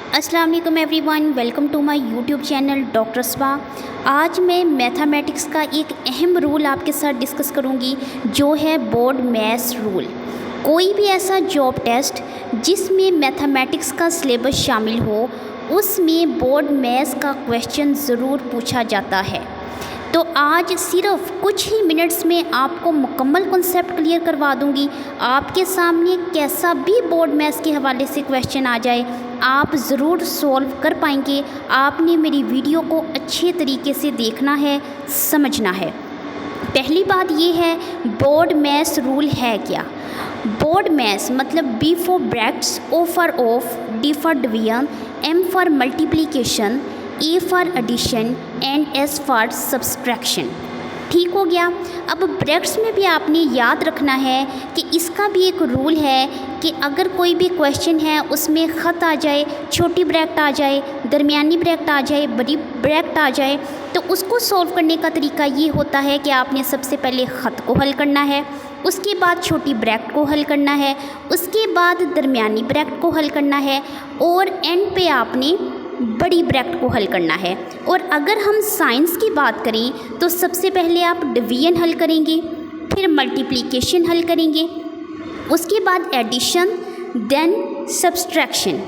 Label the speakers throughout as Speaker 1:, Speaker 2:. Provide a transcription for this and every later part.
Speaker 1: अस्सलाम वालेकुम everyone, welcome to my YouTube channel doctor spa. आज मैं मैथमेटिक्स का एक अहम रूल आपके साथ डिस्कस करूंगी जो है बोर्ड मैथ्स रूल। कोई भी ऐसा जॉब टेस्ट जिसमें मैथमेटिक्स का सिलेबस शामिल हो उसमें बोर्ड मैथ्स का क्वेश्चन ज़रूर पूछा जाता है। तो आज सिर्फ कुछ ही मिनट्स में आपको मुकम्मल कॉन्सेप्ट क्लियर करवा दूंगी। आपके सामने कैसा भी बोर्ड मैथ्स के हवाले से क्वेश्चन आ जाए आप ज़रूर सॉल्व कर पाएंगे। आपने मेरी वीडियो को अच्छे तरीके से देखना है, समझना है। पहली बात ये है बोर्ड मैथ्स रूल है क्या। बोर्ड मैथ्स मतलब B for brackets, O for of, D for division, M for multiplication, A for addition and S for subtraction. ठीक हो गया। अब ब्रैकेट्स में भी आपने याद रखना है कि इसका भी एक रूल है कि अगर कोई भी क्वेश्चन है उसमें ख़त आ जाए, छोटी ब्रैकेट आ जाए, दरमियानी ब्रैकेट आ जाए, बड़ी ब्रैकेट आ जाए, तो उसको सॉल्व करने का तरीका ये होता है कि आपने सबसे पहले ख़त को हल करना है, उसके बाद छोटी ब्रैकेट को हल करना है, उसके बाद दरमियानी ब्रैकेट को हल करना है और एंड पे आपने बड़ी ब्रैकेट को हल करना है। और अगर हम साइंस की बात करें तो सबसे पहले आप डिवीजन हल करेंगे, फिर मल्टीप्लिकेशन हल करेंगे, उसके बाद एडिशन, देन सब्सट्रैक्शन।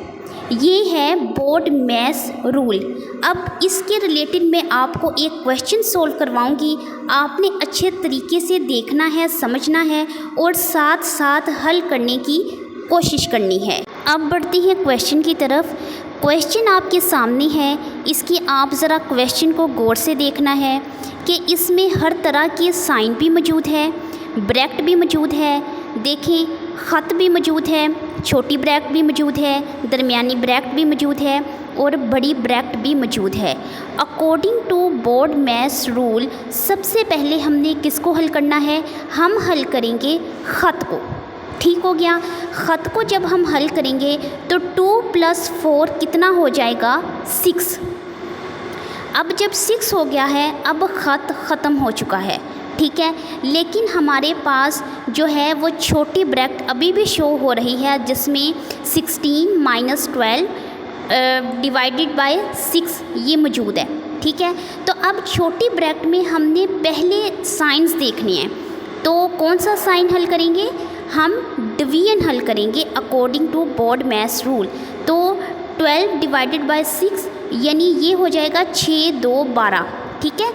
Speaker 1: ये है बोर्ड मैथ्स रूल। अब इसके रिलेटेड मैं आपको एक क्वेश्चन सॉल्व करवाऊंगी। आपने अच्छे तरीके से देखना है, समझना है और साथ साथ हल करने की कोशिश करनी है। अब बढ़ती है क्वेश्चन की तरफ। क्वेश्चन आपके सामने है, इसकी आप ज़रा क्वेश्चन को गौर से देखना है कि इसमें हर तरह के साइन भी मौजूद है, ब्रैकेट भी मौजूद है, देखें ख़त भी मौजूद है, छोटी ब्रैकेट भी मौजूद है, दरमियानी ब्रैकेट भी मौजूद है और बड़ी ब्रैकेट भी मौजूद है। According to BODMAS rule सबसे पहले हमने किसको हल करना है, हम हल करेंगे ख़त को। ठीक हो गया। ख़त को जब हम हल करेंगे तो 2 + 4 कितना हो जाएगा, 6। अब जब 6 हो गया है अब ख़त ख़त्म हो चुका है, ठीक है। लेकिन हमारे पास जो है वो छोटी ब्रैकेट अभी भी शो हो रही है जिसमें 16 - 12 डिवाइडेड बाय 6 ये मौजूद है, ठीक है। तो अब छोटी ब्रैकेट में हमने पहले साइंस देखने हैं, तो कौन सा साइन हल करेंगे, हम डिवीजन हल करेंगे according to BODMAS rule. तो 12 डिवाइडेड बाय 6 यानी ये हो जाएगा 6 - 2 = 12, ठीक है।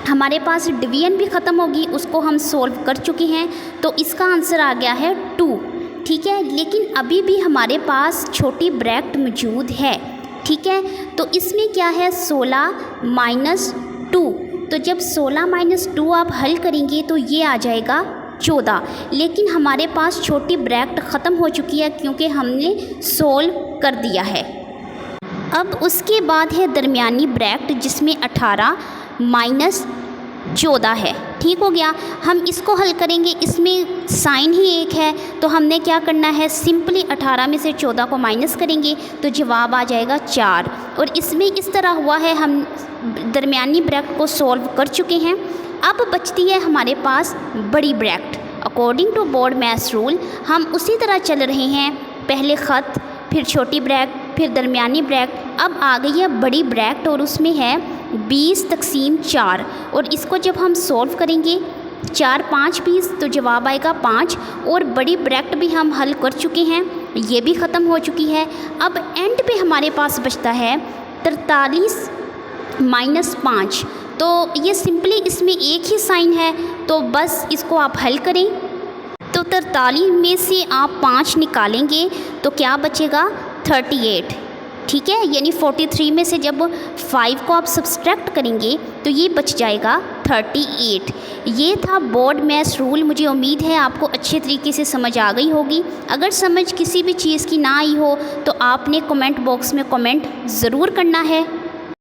Speaker 1: हमारे पास डिवीजन भी ख़त्म होगी, उसको हम सोल्व कर चुके हैं, तो इसका आंसर आ गया है 2, ठीक है। लेकिन अभी भी हमारे पास छोटी ब्रैकेट मौजूद है, ठीक है। तो इसमें क्या है 16 - 2, तो जब 16 - 2 आप हल करेंगे तो ये आ जाएगा 14। लेकिन हमारे पास छोटी ब्रैकेट ख़त्म हो चुकी है क्योंकि हमने सोल्व कर दिया है। अब उसके बाद है दरमियानी ब्रैकेट जिसमें 18 - 14 है, ठीक हो गया। हम इसको हल करेंगे, इसमें साइन ही एक है तो हमने क्या करना है, सिंपली 18 में से 14 को माइनस करेंगे तो जवाब आ जाएगा 4। और इसमें इस तरह हुआ है, हम दरमियानी ब्रैकेट को सॉल्व कर चुके हैं। अब बचती है हमारे पास बड़ी bracket. According to BODMAS rule हम उसी तरह चल रहे हैं, पहले ख़त, फिर छोटी ब्रैकेट, फिर दरमियानी ब्रैकेट। अब आ गई है बड़ी ब्रैकेट और उसमें है 20/4 और इसको जब हम सॉल्व करेंगे 4 × 5 = 20 तो जवाब आएगा 5। और बड़ी ब्रैकेट भी हम हल कर चुके हैं, ये भी ख़त्म हो चुकी है। अब एंड पे हमारे पास बचता है 43 - 5, तो ये सिंपली इसमें एक ही साइन है तो बस इसको आप हल करें। तो 43 में से आप 5 निकालेंगे तो क्या बचेगा 38, ठीक है। यानी 43 में से जब 5 को आप सब्सट्रैक्ट करेंगे तो ये बच जाएगा 38। ये था बोर्ड मैथ्स रूल। मुझे उम्मीद है आपको अच्छे तरीके से समझ आ गई होगी। अगर समझ किसी भी चीज़ की ना आई हो तो आपने कमेंट बॉक्स में कमेंट ज़रूर करना है।